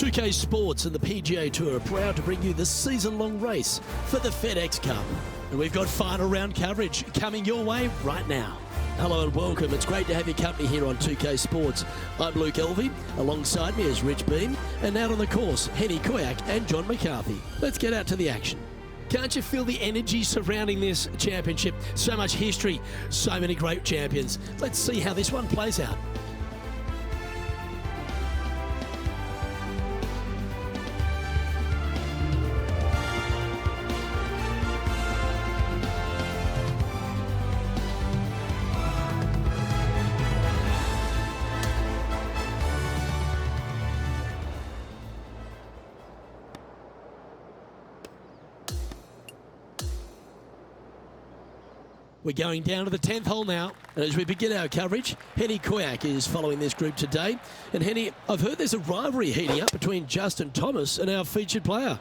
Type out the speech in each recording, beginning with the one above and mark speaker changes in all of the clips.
Speaker 1: 2K Sports and the PGA Tour are proud to bring you the season-long race for the FedEx Cup. And we've got final round coverage coming your way right now. Hello and welcome. It's great to have your company here on 2K Sports. I'm Luke Elvey. Alongside me is Rich Beam. And out on the course, Henny Koyak and John McCarthy. Let's get out to the action. Can't you feel the energy surrounding this championship? So much history, so many great champions. Let's see how this one plays out. We're going down to the 10th hole now, and as we begin our coverage, Henny Koyak is following this group today. And Henny, I've heard there's a rivalry heating up between Justin Thomas and our featured player.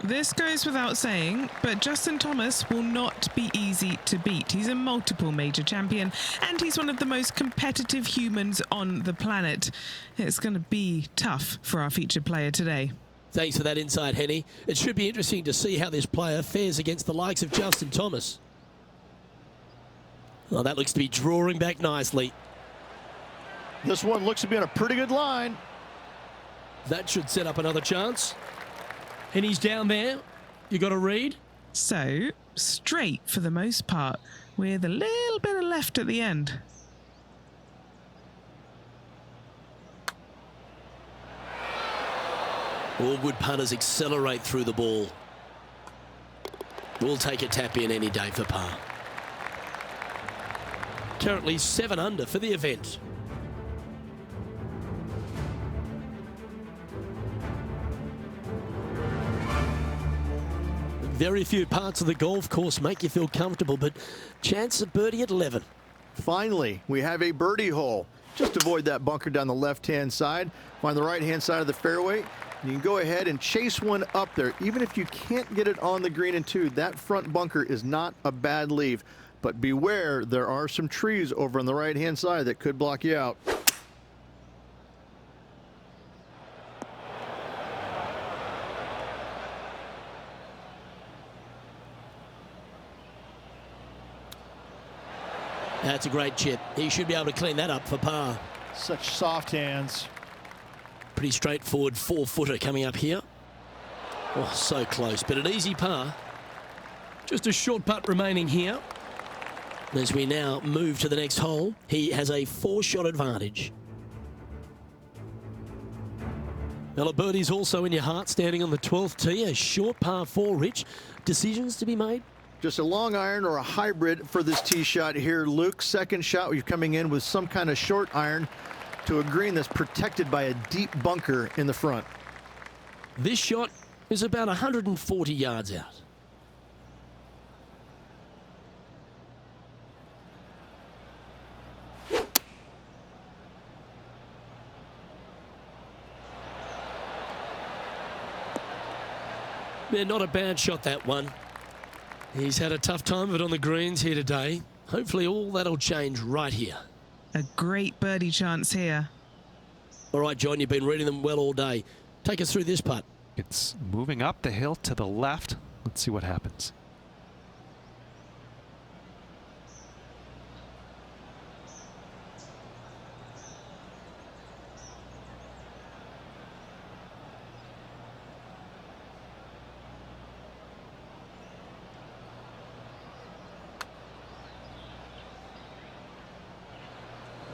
Speaker 2: This goes without saying, but Justin Thomas will not be easy to beat. He's a multiple major champion, and he's one of the most competitive humans on the planet. It's going to be tough for our featured player today.
Speaker 1: Thanks for that insight, Henny. It should be interesting to see how this player fares against the likes of Justin Thomas. Oh, that looks to be drawing back nicely.
Speaker 3: This one looks to be on a pretty good line.
Speaker 1: That should set up another chance. And he's down there. You got a read?
Speaker 2: So, straight for the most part, with a little bit of left at the end.
Speaker 1: All good punters accelerate through the ball. We'll take a tap in any day for par. Currently 7 under for the event. Very few parts of the golf course make you feel comfortable, but chance of birdie at 11.
Speaker 3: Finally, we have a birdie hole. Just avoid that bunker down the left-hand side. Find the right-hand side of the fairway. You can go ahead and chase one up there. Even if you can't get it on the green in two, that front bunker is not a bad leave. But beware, there are some trees over on the right-hand side that could block you out.
Speaker 1: That's a great chip. He should be able to clean that up for par.
Speaker 3: Such soft hands.
Speaker 1: Pretty straightforward 4-footer coming up here. Oh, so close, but an easy par. Just a short putt remaining here. As we now move to the next hole, he has a 4-shot advantage. Well, a birdie's also in your heart, standing on the 12th tee. A short par 4, Rich. Decisions to be made?
Speaker 3: Just a long iron or a hybrid for this tee shot here, Luke. Second shot, you're coming in with some kind of short iron to a green that's protected by a deep bunker in the front.
Speaker 1: This shot is about 140 yards out. Yeah, not a bad shot, that one. He's had a tough time of it on the greens here today. Hopefully all that'll change right here.
Speaker 2: A great birdie chance here.
Speaker 1: All right, John, you've been reading them well all day. Take us through this putt.
Speaker 4: It's moving up the hill to the left. Let's see what happens.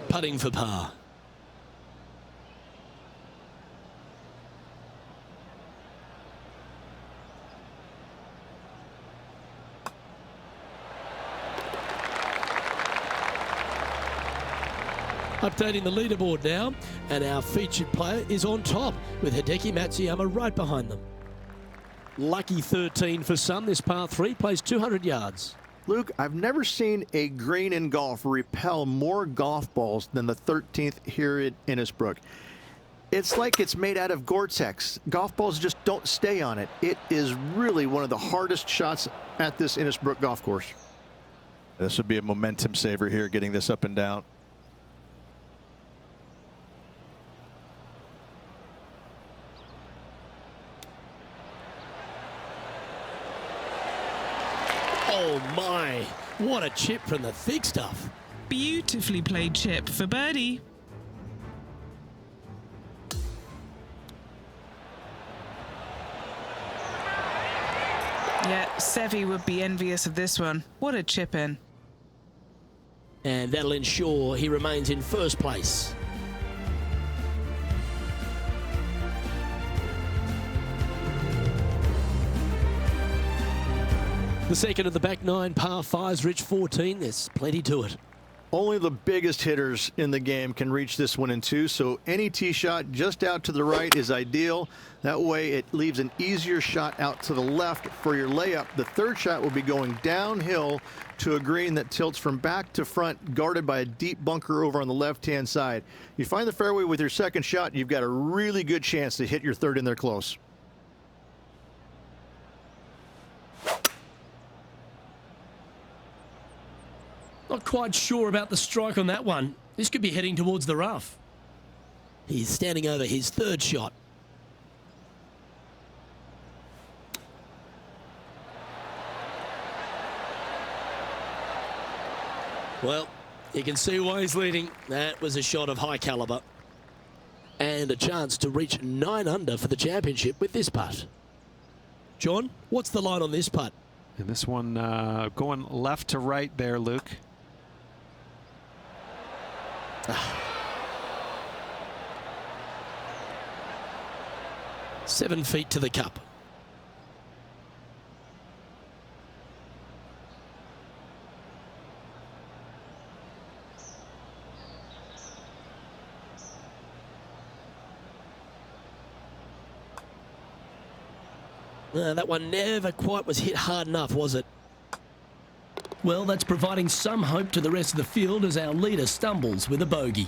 Speaker 1: Putting for par. Updating the leaderboard now, and our featured player is on top with Hideki Matsuyama right behind them. Lucky 13 for some. This par 3 plays 200 yards.
Speaker 3: Luke, I've never seen a green in golf repel more golf balls than the 13th here at Innisbrook. It's like it's made out of Gore-Tex. Golf balls just don't stay on it. It is really one of the hardest shots at this Innisbrook golf course.
Speaker 5: This would be a momentum saver here, getting this up and down.
Speaker 1: Oh my, what a chip from the thick stuff.
Speaker 2: Beautifully played chip for birdie. Yeah, Seve would be envious of this one. What a chip in.
Speaker 1: And that'll ensure he remains in first place. The second of the back nine par fives, Rich 14. There's plenty to it.
Speaker 3: Only the biggest hitters in the game can reach this one in two, so any tee shot just out to the right is ideal. That way it leaves an easier shot out to the left for your layup. The third shot will be going downhill to a green that tilts from back to front, guarded by a deep bunker over on the left-hand side. You find the fairway with your second shot, you've got a really good chance to hit your third in there close.
Speaker 1: Not quite sure about the strike on that one. This could be heading towards the rough. He's standing over his third shot. Well, you can see why he's leading. That was a shot of high caliber. And a chance to reach 9 under for the championship with this putt. John, what's the line on this putt?
Speaker 4: And this one going left to right there, Luke.
Speaker 1: 7 feet to the cup. That one never quite was hit hard enough, was it? Well, that's providing some hope to the rest of the field as our leader stumbles with a bogey.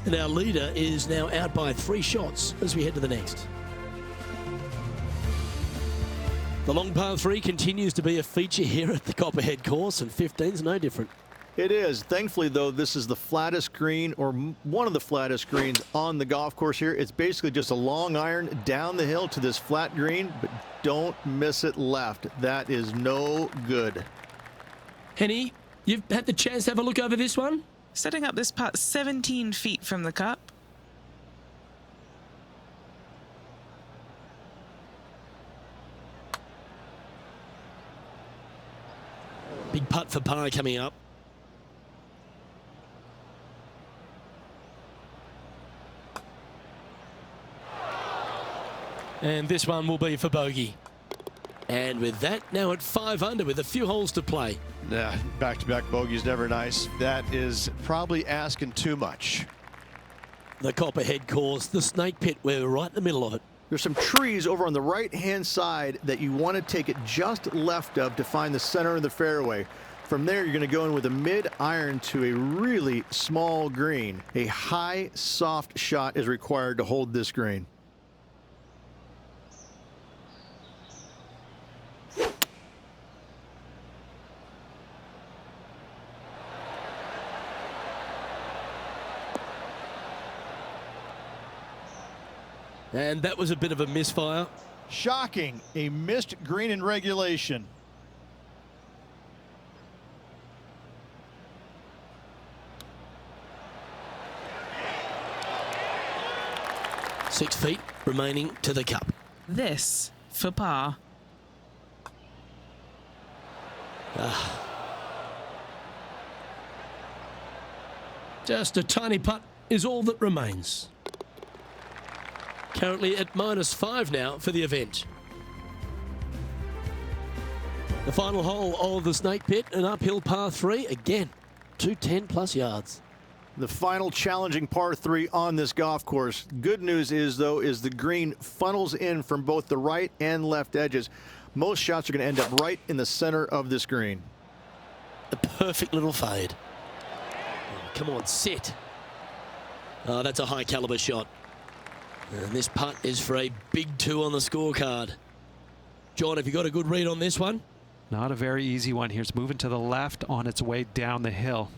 Speaker 1: And our leader is now out by 3 shots as we head to the next. The long par 3 continues to be a feature here at the Copperhead course, and 15's no different.
Speaker 3: It is. Thankfully, though, this is the flattest green, or one of the flattest greens on the golf course here. It's basically just a long iron down the hill to this flat green, but don't miss it left. That is no good.
Speaker 1: Henny, you've had the chance to have a look over this one?
Speaker 2: Setting up this putt 17 feet from the cup.
Speaker 1: Big putt for par coming up. And this one will be for bogey. And with that, now at 5 under with a few holes to play.
Speaker 5: Yeah, back-to-back bogeys never nice. That is probably asking too much.
Speaker 1: The Copperhead course, the snake pit, we're right in the middle of it.
Speaker 3: There's some trees over on the right-hand side that you want to take it just left of to find the center of the fairway. From there, you're going to go in with a mid-iron to a really small green. A high, soft shot is required to hold this green.
Speaker 1: And that was a bit of a misfire.
Speaker 5: Shocking, a missed green in regulation.
Speaker 1: Six feet remaining to the cup.
Speaker 2: This for par.
Speaker 1: Just a tiny putt is all that remains. Currently at -5 now for the event. The final hole of the snake pit, an uphill par 3. Again, 210+ yards.
Speaker 3: The final challenging par 3 on this golf course. Good news is, though, is the green funnels in from both the right and left edges. Most shots are going to end up right in the center of this green.
Speaker 1: The perfect little fade. Oh, come on, sit. Oh, that's a high caliber shot. And this putt is for a big 2 on the scorecard. John, have you got a good read on this one?
Speaker 4: Not a very easy one here. It's moving to the left on its way down the hill.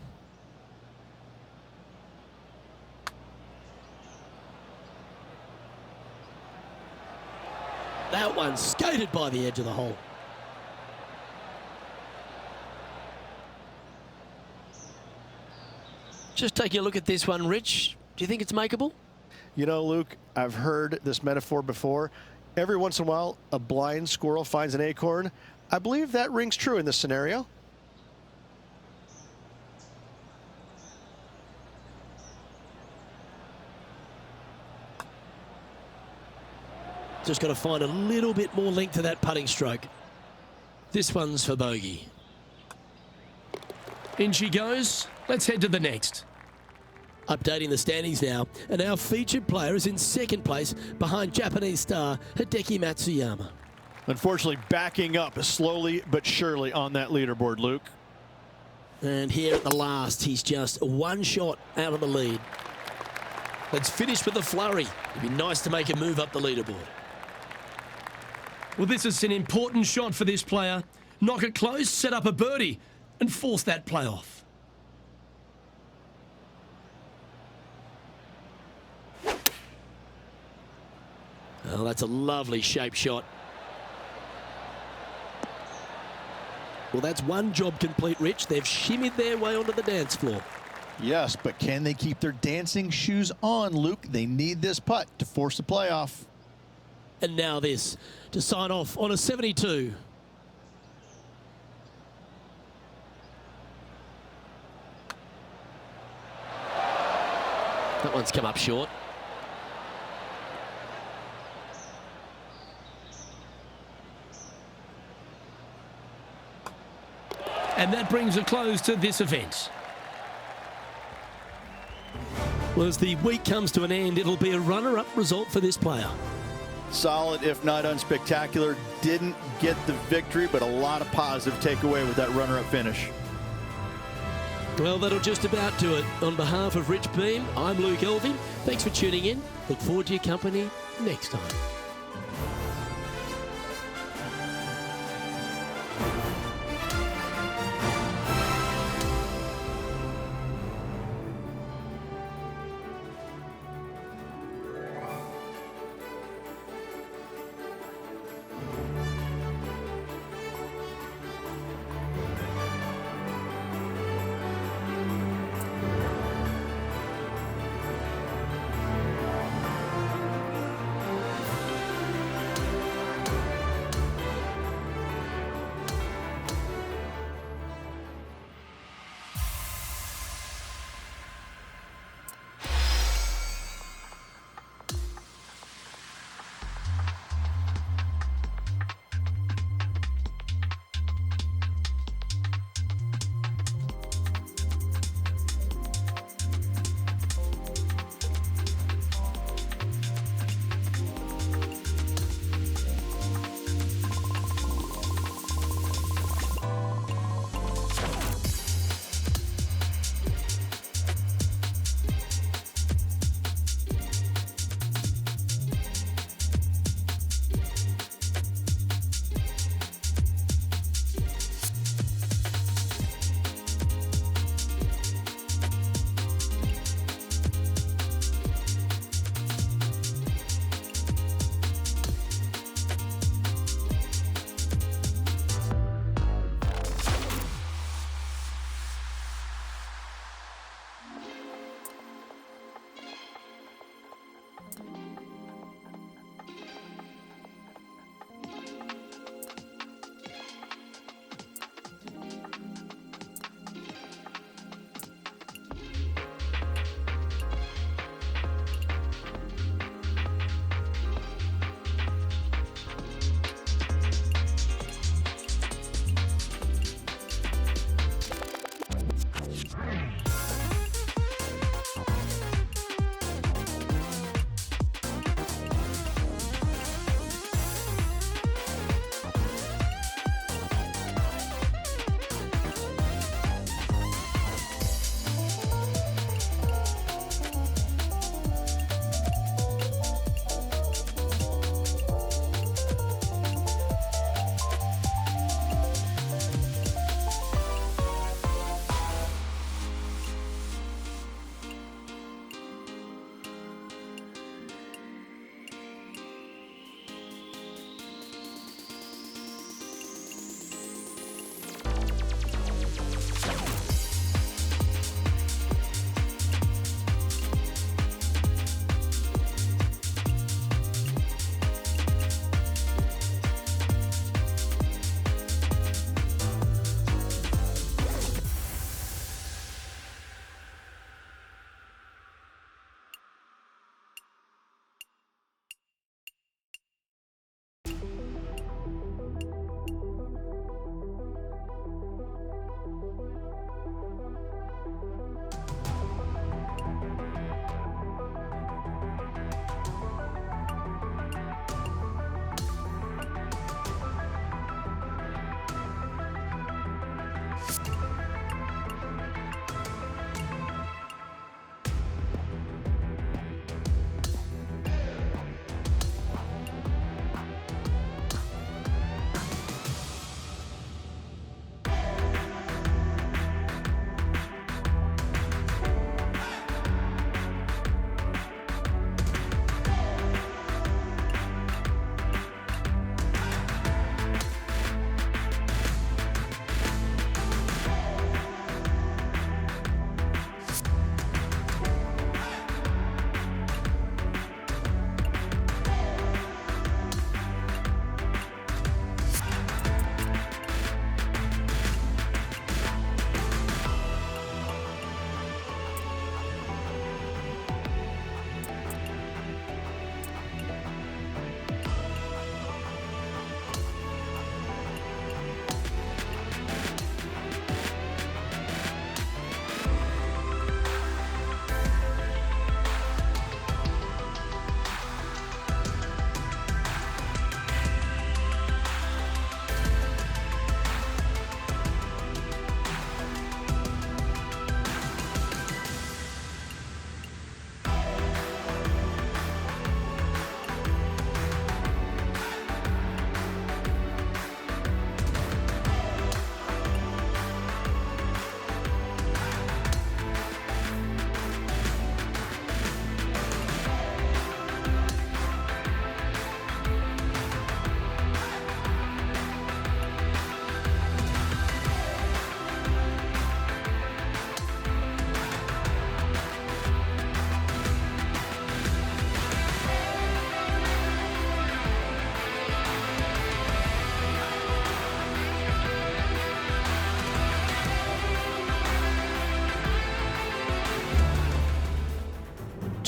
Speaker 1: That one skated by the edge of the hole. Just taking a look at this one, Rich. Do you think it's makeable?
Speaker 5: You know, Luke, I've heard this metaphor before. Every once in a while, a blind squirrel finds an acorn. I believe that rings true in this scenario.
Speaker 1: Just got to find a little bit more length to that putting stroke. This one's for bogey. In she goes. Let's head to the next. Updating the standings now, and our featured player is in second place behind Japanese star Hideki Matsuyama.
Speaker 5: Unfortunately, backing up slowly but surely on that leaderboard, Luke.
Speaker 1: And here at the last, he's just one shot out of the lead. Let's finish with a flurry. It'd be nice to make a move up the leaderboard.
Speaker 6: Well, this is an important shot for this player. Knock it close, set up a birdie, and force that play off.
Speaker 1: Oh, that's a lovely shape shot. Well, that's one job complete, Rich. They've shimmied their way onto the dance floor.
Speaker 3: Yes, but can they keep their dancing shoes on, Luke? They need this putt to force the playoff.
Speaker 1: And now this to sign off on a 72. That one's come up short.
Speaker 6: And that brings a close to this event.
Speaker 1: Well, as the week comes to an end, it'll be a runner-up result for this player.
Speaker 3: Solid, if not unspectacular. Didn't get the victory, but a lot of positive takeaway with that runner-up finish.
Speaker 1: Well, that'll just about do it. On behalf of Rich Beam, I'm Luke Elving. Thanks for tuning in. Look forward to your company next time.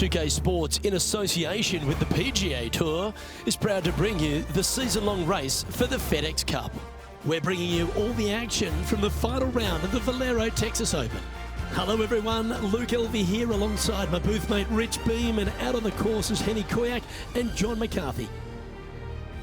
Speaker 1: 2K Sports, in association with the PGA Tour, is proud to bring you the season-long race for the FedEx Cup. We're bringing you all the action from the final round of the Valero Texas Open. Hello everyone, Luke Elvey here alongside my booth mate Rich Beam, and out on the course is Henny Koyak and John McCarthy.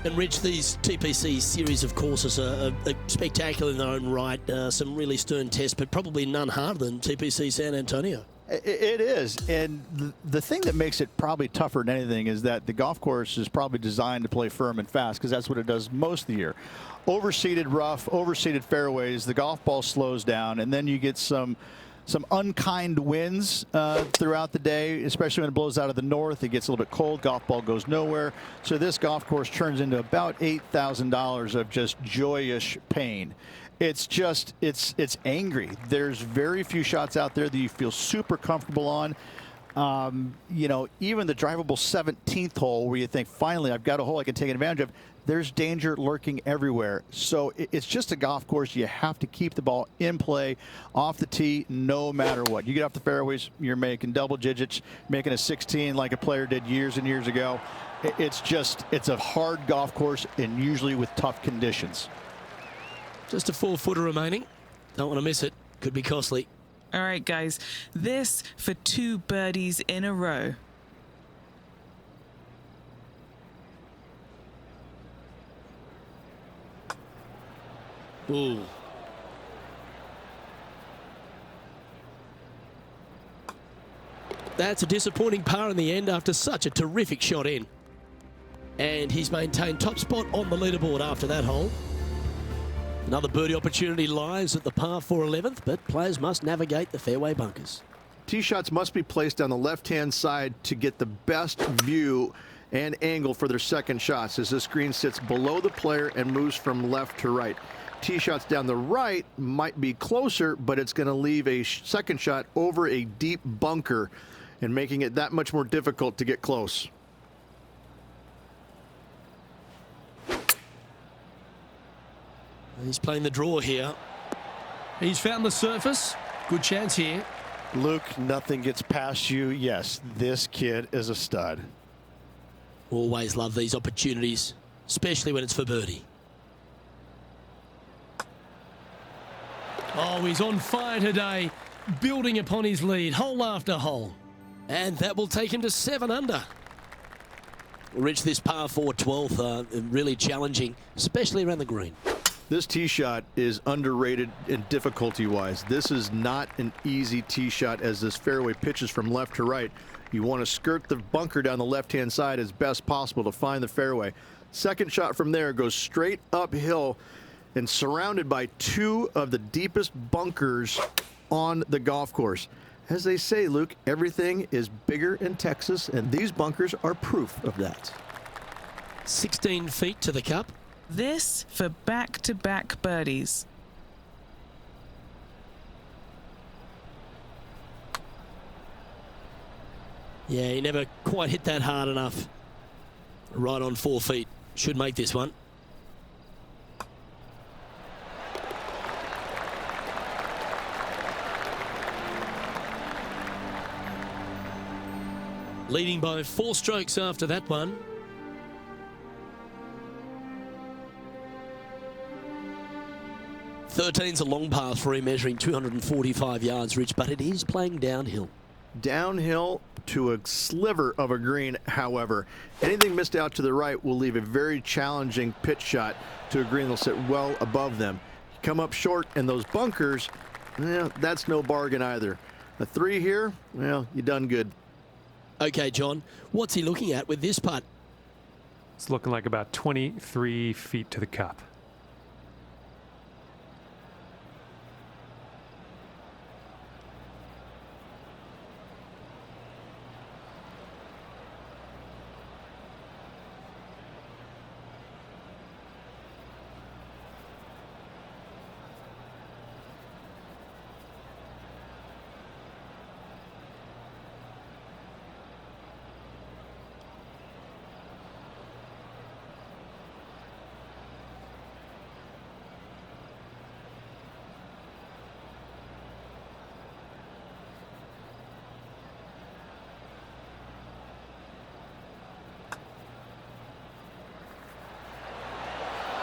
Speaker 1: And Rich, these TPC series of courses are spectacular in their own right. Some really stern tests, but probably none harder than TPC San Antonio.
Speaker 3: It is, and the thing that makes it probably tougher than anything is that the golf course is probably designed to play firm and fast, because that's what it does most of the year. Overseeded rough, overseeded fairways, the golf ball slows down, and then you get some unkind winds throughout the day, especially when it blows out of the north. It gets a little bit cold, golf ball goes nowhere. So this golf course turns into about $8,000 of just joyous pain. It's just, it's angry. There's very few shots out there that you feel super comfortable on. You know, even the drivable 17th hole where you think, finally, I've got a hole I can take advantage of, there's danger lurking everywhere. So it's just a golf course. You have to keep the ball in play off the tee no matter what. You get off the fairways, you're making double digits, making a 16 like a player did years and years ago. It's a hard golf course, and usually with tough conditions.
Speaker 1: Just a 4-footer remaining. Don't want to miss it. Could be costly.
Speaker 2: All right, guys. This for 2 birdies in a row.
Speaker 1: Ooh. That's a disappointing par in the end after such a terrific shot in. And he's maintained top spot on the leaderboard after that hole. Another birdie opportunity lies at the par 4 11th, but players must navigate the fairway bunkers.
Speaker 3: Tee shots must be placed on the left-hand side to get the best view and angle for their second shots, as this green sits below the player and moves from left to right. Tee shots down the right might be closer, but it's going to leave a second shot over a deep bunker and making it that much more difficult to get close.
Speaker 1: He's playing the draw here.
Speaker 6: He's found the surface. Good chance here.
Speaker 5: Luke, nothing gets past you. Yes, this kid is a stud.
Speaker 1: Always love these opportunities, especially when it's for birdie.
Speaker 6: Oh, he's on fire today, building upon his lead, hole after hole.
Speaker 1: And that will take him to 7 under. We'll reach this par 4 12th, really challenging, especially around the green.
Speaker 3: This tee shot is underrated in difficulty-wise. This is not an easy tee shot, as this fairway pitches from left to right. You want to skirt the bunker down the left-hand side as best possible to find the fairway. Second shot from there goes straight uphill and surrounded by 2 of the deepest bunkers on the golf course. As they say, Luke, everything is bigger in Texas, and these bunkers are proof of that.
Speaker 1: 16 feet to the cup.
Speaker 2: This for back-to-back birdies.
Speaker 1: Yeah, he never quite hit that hard enough. Right on 4 feet. Should make this one. Leading by 4 strokes after that one. Thirteen's a long par 3, measuring 245 yards, Rich, but it is playing downhill.
Speaker 3: Downhill to a sliver of a green, however. Anything missed out to the right will leave a very challenging pitch shot to a green that'll sit well above them. You come up short in those bunkers, well, that's no bargain either. A 3 here, well, you done good.
Speaker 1: Okay, John, what's he looking at with this putt?
Speaker 4: It's looking like about 23 feet to the cup.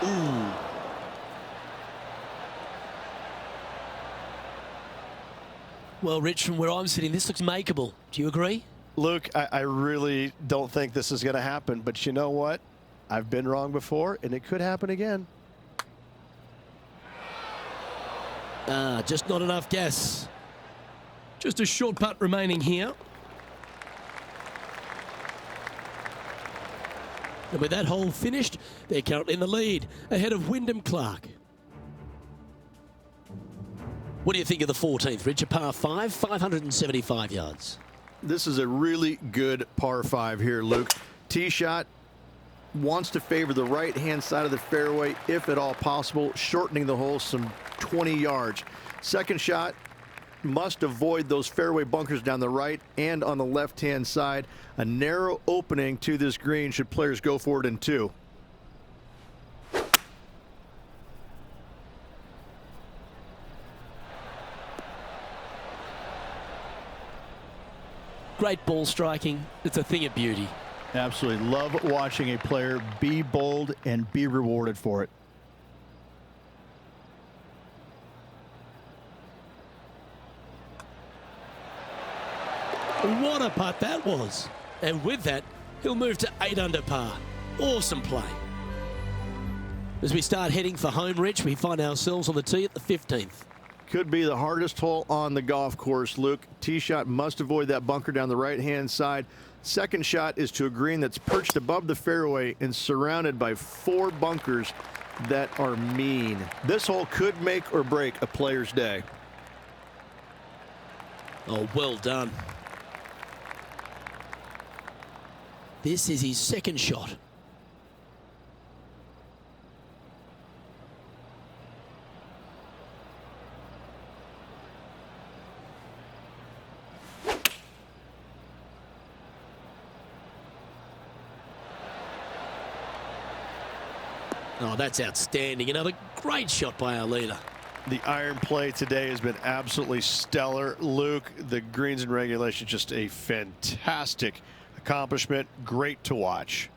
Speaker 1: Ooh. Well, Rich, from where I'm sitting, this looks makeable. Do you agree?
Speaker 5: Luke, I really don't think this is going to happen, but you know what? I've been wrong before, and it could happen again.
Speaker 1: Just not enough gas.
Speaker 6: Just a short putt remaining here.
Speaker 1: And with that hole finished, they're currently in the lead, ahead of Wyndham Clark. What do you think of the 14th, Rich? A par 5, 575 yards.
Speaker 3: This is a really good par 5 here, Luke. Tee shot wants to favor the right-hand side of the fairway, if at all possible, shortening the hole some 20 yards. Second shot must avoid those fairway bunkers down the right and on the left-hand side. A narrow opening to this green should players go for it in 2.
Speaker 1: Great ball striking. It's a thing of beauty.
Speaker 7: Absolutely love watching a player be bold and be rewarded for it.
Speaker 1: What a putt that was. And with that, he'll move to 8 under par. Awesome play. As we start heading for home, Rich, we find ourselves on the tee at the 15th.
Speaker 3: Could be the hardest hole on the golf course, Luke. Tee shot must avoid that bunker down the right-hand side. Second shot is to a green that's perched above the fairway and surrounded by 4 bunkers that are mean. This hole could make or break a player's day.
Speaker 1: Oh, well done. This is his second shot. Oh, that's outstanding. Another great shot by our leader.
Speaker 5: The iron play today has been absolutely stellar. Luke, the greens and regulation, just a fantastic accomplishment. Great to watch.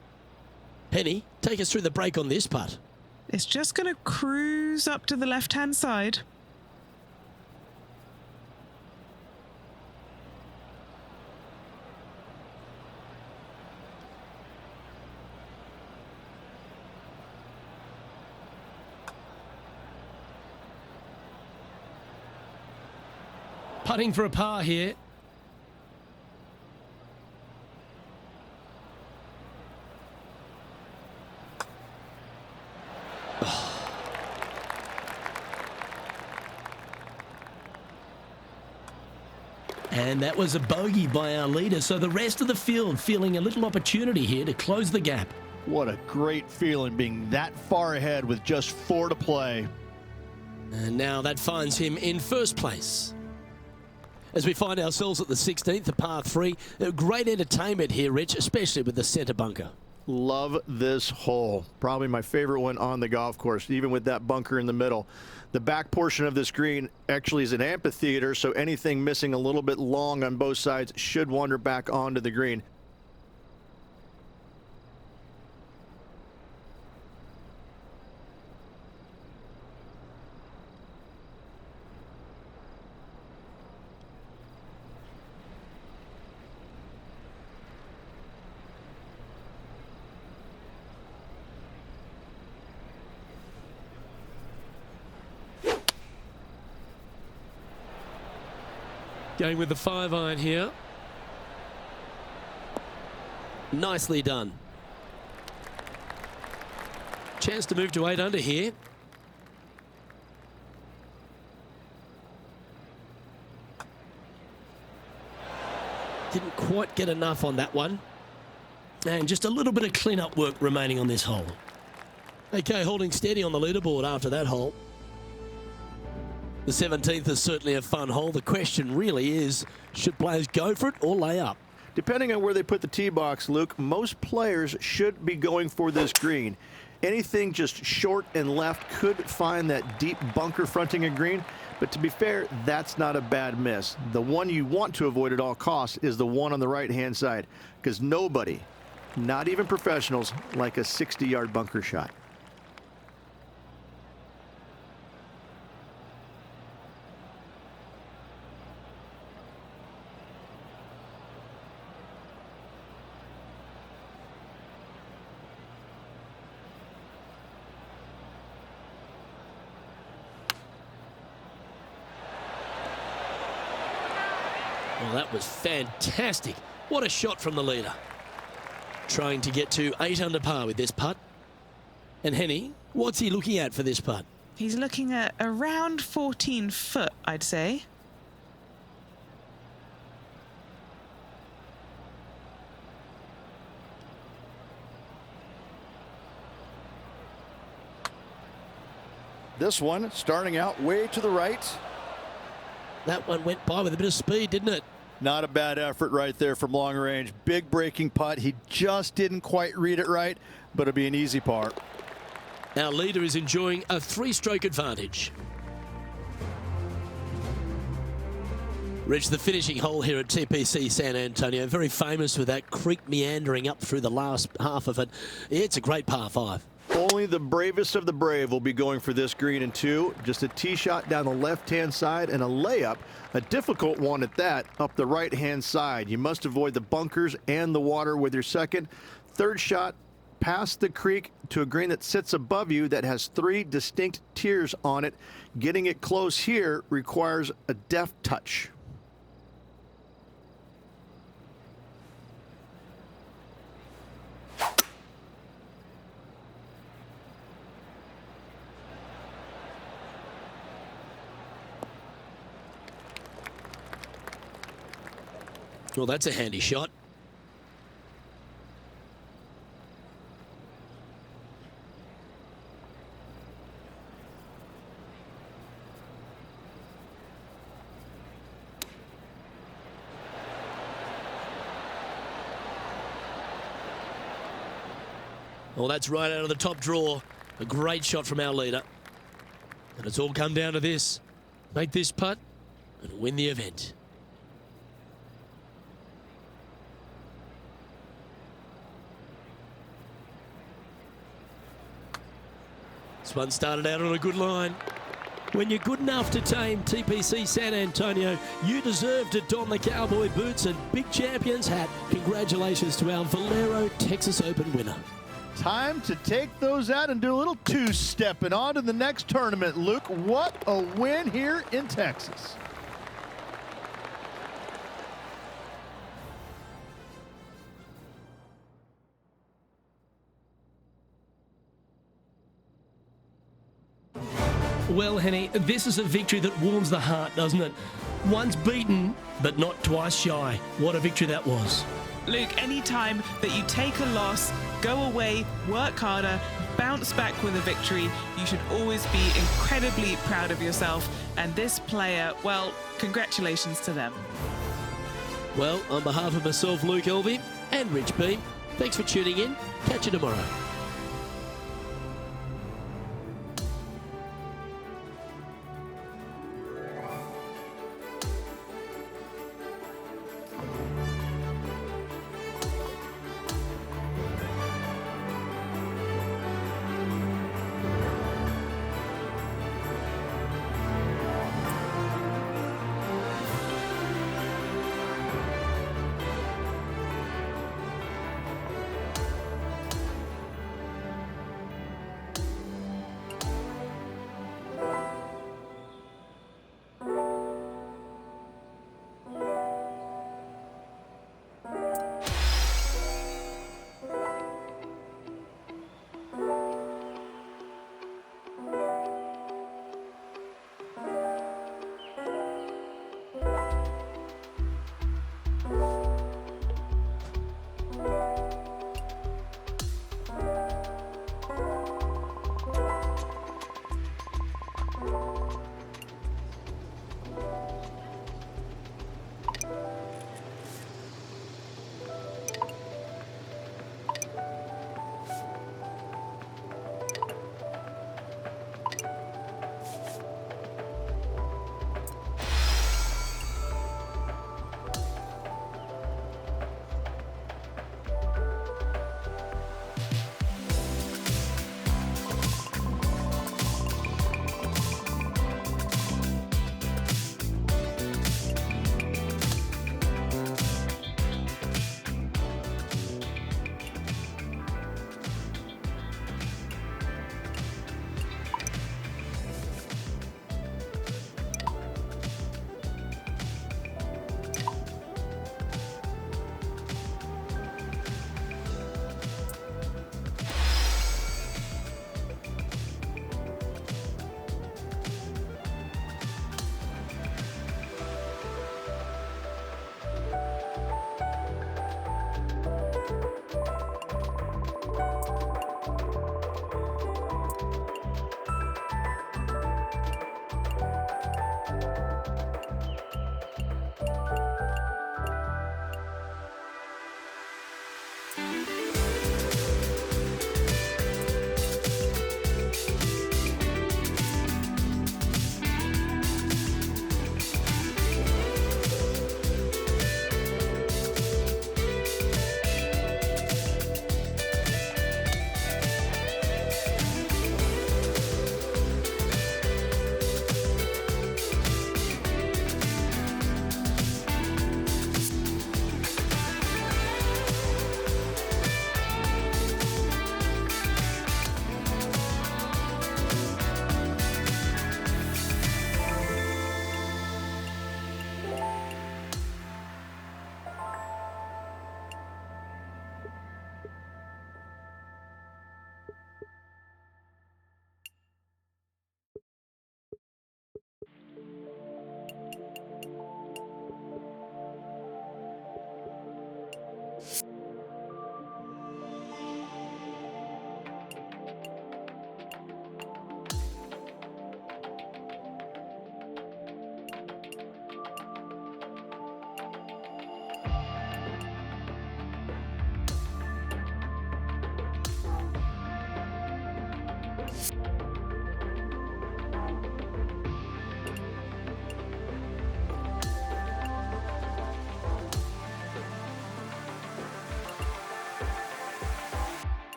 Speaker 1: Penny, take us through the break on this putt.
Speaker 2: It's just going to cruise up to the left-hand side.
Speaker 6: Putting for a par here. And that was a bogey by our leader, so the rest of the field feeling a little opportunity here to close the gap.
Speaker 7: What a great feeling being that far ahead with just 4 to play.
Speaker 1: And now that finds him in first place. As we find ourselves at the 16th, the par 3. Great entertainment here, Rich, especially with the center bunker.
Speaker 3: Love this hole. Probably my favorite one on the golf course, even with that bunker in the middle. The back portion of this green actually is an amphitheater, so anything missing a little bit long on both sides should wander back onto the green.
Speaker 6: Going with the 5-iron here.
Speaker 1: Nicely done. Chance to move to 8 under here. Didn't quite get enough on that one. And just a little bit of clean-up work remaining on this hole. Okay, holding steady on the leaderboard after that hole. The 17th is certainly a fun hole. The question really is, should players go for it or lay up?
Speaker 3: Depending on where they put the tee box, Luke, most players should be going for this green. Anything just short and left could find that deep bunker fronting a green, but to be fair, that's not a bad miss. The one you want to avoid at all costs is the one on the right-hand side, because nobody, not even professionals, like a 60-yard bunker shot.
Speaker 1: Oh, that was fantastic. What a shot from the leader. Trying to get to 8 under par with this putt. And Henny, what's he looking at for this putt?
Speaker 2: He's looking at around 14 foot, I'd say.
Speaker 3: This one starting out way to the right.
Speaker 1: That one went by with a bit of speed, didn't it?
Speaker 3: Not a bad effort right there from long range. Big breaking putt. He just didn't quite read it right, but it'll be an easy par.
Speaker 1: Our leader is enjoying a 3-stroke advantage. Reached the finishing hole here at TPC San Antonio. Very famous with that creek meandering up through the last half of it. It's a great par 5.
Speaker 3: Only the bravest of the brave will be going for this green in 2. Just a tee shot down the left-hand side and a layup, a difficult one at that, up the right-hand side. You must avoid the bunkers and the water with your second. Third shot past the creek to a green that sits above you that has 3 distinct tiers on it. Getting it close here requires a deft touch.
Speaker 1: Well, that's a handy shot. Well, that's right out of the top draw. A great shot from our leader. And it's all come down to this. Make this putt and win the event. This one started out on a good line. When you're good enough to tame TPC San Antonio, you deserve to don the cowboy boots and big champion's hat. Congratulations to our Valero Texas Open winner.
Speaker 3: Time to take those out and do a little two-stepping on to the next tournament, Luke. What a win here in Texas.
Speaker 6: Well, Henny, this is a victory that warms the heart, doesn't it? Once beaten, but not twice shy. What a victory that was.
Speaker 2: Luke, any time that you take a loss, go away, work harder, bounce back with a victory, you should always be incredibly proud of yourself. And this player, well, congratulations to them.
Speaker 1: Well, on behalf of myself, Luke Elvey, and Rich Beam, thanks for tuning in. Catch you tomorrow.